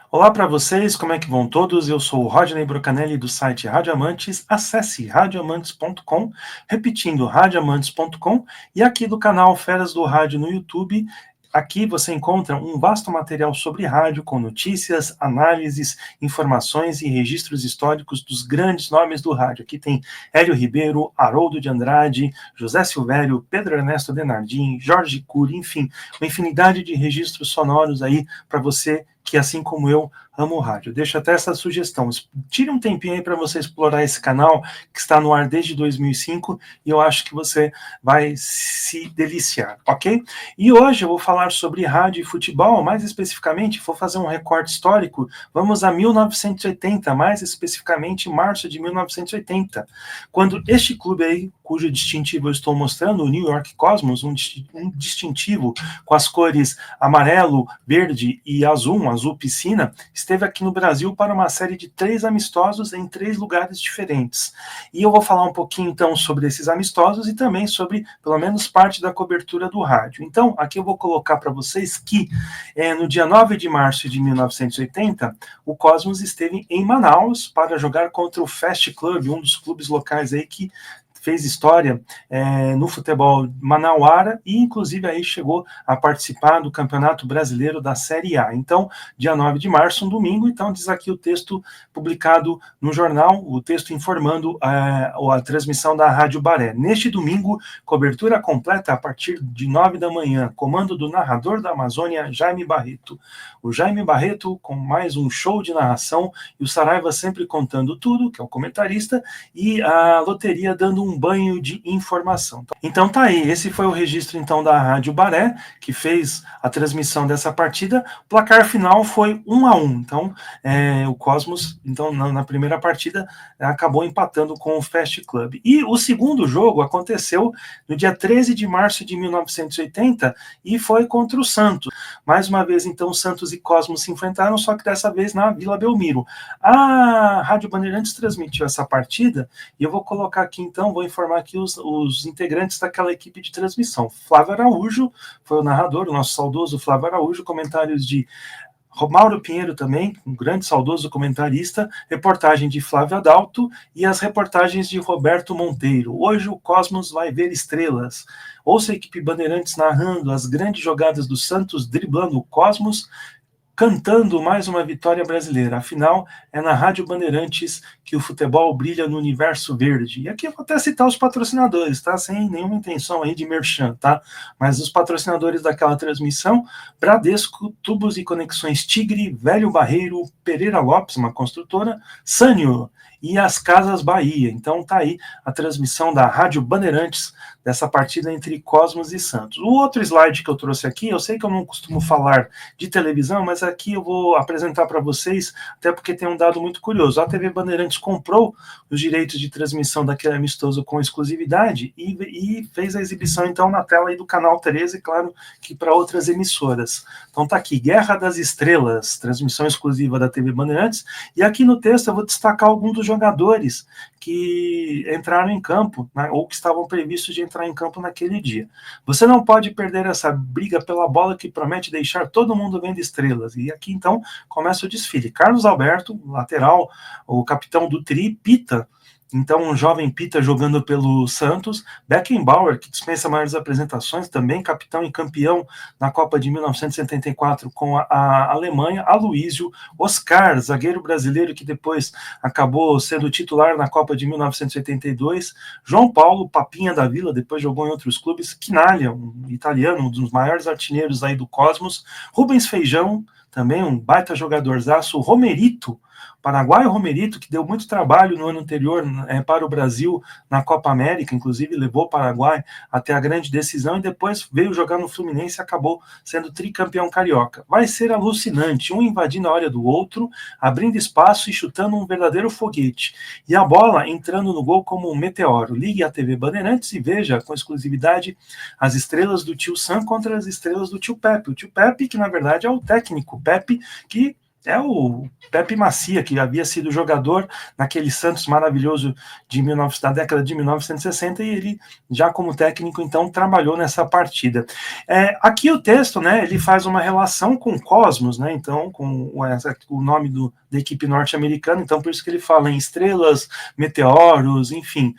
Olá para vocês, como é que vão todos? Eu sou o Rodney Brocanelli do site Rádio Amantes. Acesse radioamantes.com, repetindo radioamantes.com, e aqui do canal Feras do Rádio no YouTube. Aqui você encontra um vasto material sobre rádio, com notícias, análises, informações e registros históricos dos grandes nomes do rádio. Aqui tem Hélio Ribeiro, Haroldo de Andrade, José Silvério, Pedro Ernesto Denardim, Jorge Cury, enfim, uma infinidade de registros sonoros aí para você que, assim como eu, amo o rádio. Deixo até essa sugestão. Tire um tempinho aí para você explorar esse canal que está no ar desde 2005 e eu acho que você vai se deliciar, ok? E hoje eu vou falar sobre rádio e futebol, mais especificamente, vou fazer um recorte histórico. Vamos a 1980, mais especificamente março de 1980, quando este clube aí, cujo distintivo eu estou mostrando, o New York Cosmos, um distintivo com as cores amarelo, verde e azul, um azul piscina, esteve aqui no Brasil para uma série de 3 amistosos em 3 lugares diferentes. E eu vou falar um pouquinho então sobre esses amistosos e também sobre, pelo menos, parte da cobertura do rádio. Então, aqui eu vou colocar para vocês que no dia 9 de março de 1980, o Cosmos esteve em Manaus para jogar contra o Fast Club, um dos clubes locais aí que fez história no futebol manauara e, inclusive, aí chegou a participar do Campeonato Brasileiro da Série A. Então, dia 9 de março, um domingo, então diz aqui o texto publicado no jornal, o texto informando a transmissão da Rádio Baré. Neste domingo, cobertura completa a partir de 9 da manhã, comando do narrador da Amazônia, Jaime Barreto. O Jaime Barreto com mais um show de narração e o Saraiva sempre contando tudo, que é o comentarista, e a loteria dando um banho de informação. Então tá aí, esse foi o registro então da Rádio Baré, que fez a transmissão dessa partida. O placar final foi 1-1. Então o Cosmos, então na primeira partida, acabou empatando com o Fast Club. E o segundo jogo aconteceu no dia 13 de março de 1980 e foi contra o Santos. Mais uma vez, então, Santos e Cosmos se enfrentaram, só que dessa vez na Vila Belmiro. A Rádio Bandeirantes transmitiu essa partida e eu vou colocar aqui, então, vou informar aqui os integrantes daquela equipe de transmissão. Flávio Araújo foi o narrador, o nosso saudoso Flávio Araújo, comentários de Mauro Pinheiro também, um grande saudoso comentarista, reportagem de Flávio Adalto e as reportagens de Roberto Monteiro. Hoje o Cosmos vai ver estrelas. Ouça a equipe Bandeirantes narrando as grandes jogadas do Santos, driblando o Cosmos, cantando mais uma vitória brasileira. Afinal, é na Rádio Bandeirantes que o futebol brilha no universo verde. E aqui eu vou até citar os patrocinadores, tá? Sem nenhuma intenção aí de merchan, tá? Mas os patrocinadores daquela transmissão: Bradesco, Tubos e Conexões Tigre, Velho Barreiro, Pereira Lopes, uma construtora, Sânio e as Casas Bahia. Então tá aí a transmissão da Rádio Bandeirantes dessa partida entre Cosmos e Santos. O outro slide que eu trouxe aqui, eu sei que eu não costumo falar de televisão, mas aqui eu vou apresentar para vocês, até porque tem um dado muito curioso. A TV Bandeirantes comprou os direitos de transmissão daquele amistoso com exclusividade e fez a exibição, então, na tela aí do Canal 13, claro que para outras emissoras. Então tá aqui, Guerra das Estrelas, transmissão exclusiva da TV Bandeirantes, e aqui no texto eu vou destacar alguns dos jogadores que entraram em campo, né, ou que estavam previstos de entrar em campo naquele dia. Você não pode perder essa briga pela bola que promete deixar todo mundo vendo estrelas. E aqui então começa o desfile. Carlos Alberto, lateral, o capitão do Tri, Pita, então um jovem Pita jogando pelo Santos, Beckenbauer, que dispensa maiores apresentações, também capitão e campeão na Copa de 1974 com a Alemanha, Aloísio, Oscar, zagueiro brasileiro que depois acabou sendo titular na Copa de 1982, João Paulo, Papinha da Vila, depois jogou em outros clubes, Quinalha, um italiano, um dos maiores artilheiros aí do Cosmos, Rubens Feijão, também um baita jogadorzaço, Romerito, paraguaio Romerito, que deu muito trabalho no ano anterior para o Brasil na Copa América, inclusive levou o Paraguai até a grande decisão e depois veio jogar no Fluminense e acabou sendo tricampeão carioca. Vai ser alucinante, um invadindo a área do outro, abrindo espaço e chutando um verdadeiro foguete. E a bola entrando no gol como um meteoro. Ligue a TV Bandeirantes e veja com exclusividade as estrelas do tio Sam contra as estrelas do tio Pepe. O tio Pepe, que na verdade é o técnico Pepe, que é o Pepe Macia, que havia sido jogador naquele Santos maravilhoso da década de 1960, e ele, já como técnico, então, trabalhou nessa partida. Aqui o texto, né, ele faz uma relação com o Cosmos, né, então, com o nome da equipe norte-americana, então por isso que ele fala em estrelas, meteoros, enfim,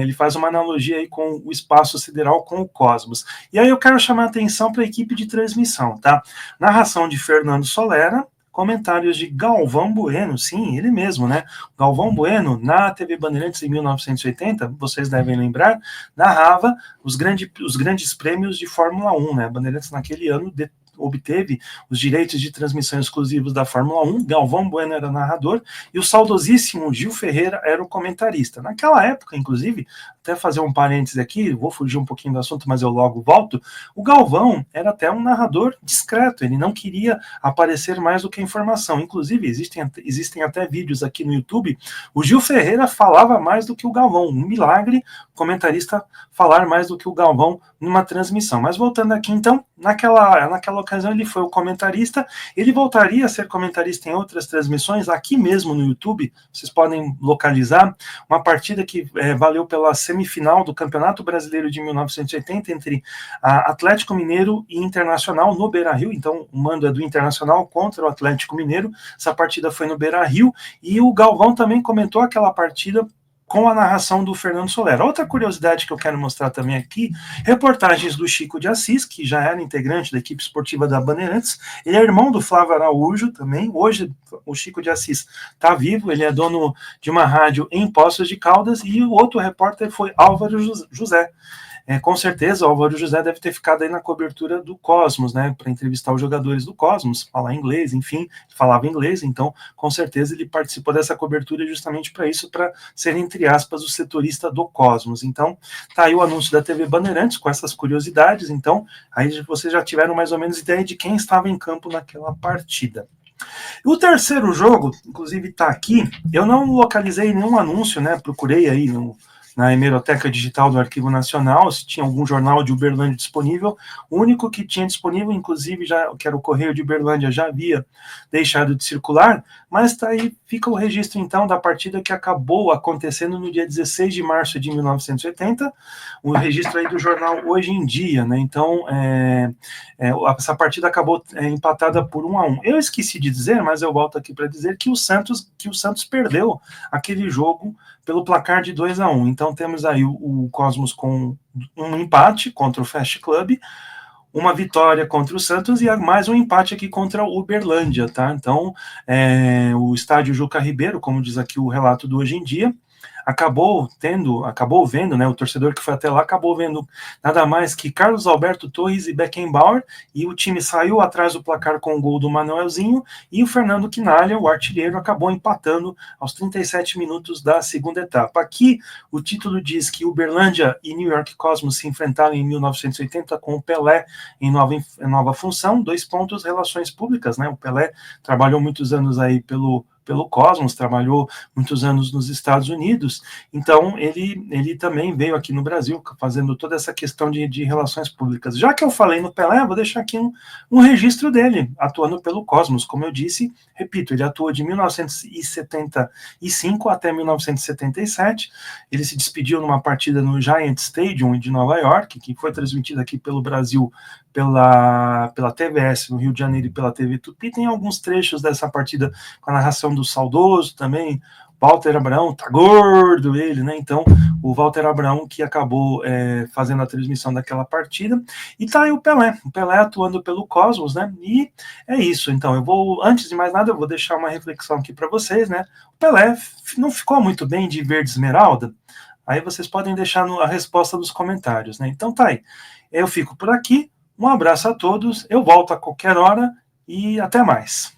ele faz uma analogia aí com o espaço sideral com o Cosmos. E aí eu quero chamar a atenção para a equipe de transmissão, tá? Narração de Fernando Solera, comentários de Galvão Bueno, sim, ele mesmo, né? Galvão Bueno, na TV Bandeirantes em 1980, vocês devem lembrar, narrava os grandes prêmios de Fórmula 1, né? Bandeirantes naquele ano obteve os direitos de transmissão exclusivos da Fórmula 1, Galvão Bueno era narrador, e o saudosíssimo Gil Ferreira era o comentarista. Naquela época, inclusive, até fazer um parêntese aqui, vou fugir um pouquinho do assunto, mas eu logo volto, o Galvão era até um narrador discreto, ele não queria aparecer mais do que informação. Inclusive, existem até vídeos aqui no YouTube, o Gil Ferreira falava mais do que o Galvão, um milagre comentarista falar mais do que o Galvão numa transmissão. Mas voltando aqui, então, naquela ocasião ele foi o comentarista, ele voltaria a ser comentarista em outras transmissões, aqui mesmo no YouTube, vocês podem localizar, uma partida que valeu pela semifinal do Campeonato Brasileiro de 1980 entre Atlético Mineiro e Internacional no Beira-Rio, então o mando é do Internacional contra o Atlético Mineiro, essa partida foi no Beira-Rio, e o Galvão também comentou aquela partida com a narração do Fernando Solera. Outra curiosidade que eu quero mostrar também aqui, reportagens do Chico de Assis, que já era integrante da equipe esportiva da Bandeirantes, ele é irmão do Flávio Araújo também, hoje o Chico de Assis está vivo, ele é dono de uma rádio em Poços de Caldas, e o outro repórter foi Álvaro José. Com certeza o Álvaro José deve ter ficado aí na cobertura do Cosmos, né, para entrevistar os jogadores do Cosmos, falar inglês, enfim, falava inglês, então com certeza ele participou dessa cobertura justamente para isso, para ser, entre aspas, o setorista do Cosmos. Então tá aí o anúncio da TV Bandeirantes com essas curiosidades, então aí vocês já tiveram mais ou menos ideia de quem estava em campo naquela partida. O terceiro jogo, inclusive está aqui, eu não localizei nenhum anúncio, né, procurei aí na hemeroteca digital do Arquivo Nacional, se tinha algum jornal de Uberlândia disponível. O único que tinha disponível, inclusive, que era o Correio de Uberlândia, já havia deixado de circular, mas tá aí, fica o registro, então, da partida que acabou acontecendo no dia 16 de março de 1980, o registro aí do jornal Hoje em Dia, né? Então, essa partida acabou empatada por 1-1. Eu esqueci de dizer, mas eu volto aqui para dizer que o Santos perdeu aquele jogo pelo placar de 2-1. Então temos aí o Cosmos com um empate contra o Fast Club, uma vitória contra o Santos e mais um empate aqui contra o Uberlândia, tá? Então o estádio Juca Ribeiro, como diz aqui o relato do Hoje em Dia, acabou vendo, né, o torcedor que foi até lá acabou vendo nada mais que Carlos Alberto Torres e Beckenbauer, e o time saiu atrás do placar com o gol do Manuelzinho, e o Fernando Quinalha, o artilheiro, acabou empatando aos 37 minutos da segunda etapa. Aqui o título diz que Uberlândia e New York Cosmos se enfrentaram em 1980 com o Pelé em nova função, 2 pontos, relações públicas, né? O Pelé trabalhou muitos anos aí pelo Cosmos, trabalhou muitos anos nos Estados Unidos, então ele também veio aqui no Brasil fazendo toda essa questão de relações públicas. Já que eu falei no Pelé, vou deixar aqui um registro dele, atuando pelo Cosmos. Como eu disse, repito, ele atuou de 1975 até 1977, ele se despediu numa partida no Giant Stadium de Nova York, que foi transmitida aqui pelo Brasil pela TVS no Rio de Janeiro e pela TV Tupi. Tem alguns trechos dessa partida com a narração do saudoso também, Walter Abraão, tá gordo ele, né? Então, o Walter Abraão que acabou fazendo a transmissão daquela partida, e tá aí o Pelé atuando pelo Cosmos, né? E é isso. Então, antes de mais nada, eu vou deixar uma reflexão aqui para vocês, né? O Pelé não ficou muito bem de verde esmeralda? Aí vocês podem deixar a resposta nos comentários, né? Então tá aí. Eu fico por aqui. Um abraço a todos, eu volto a qualquer hora e até mais.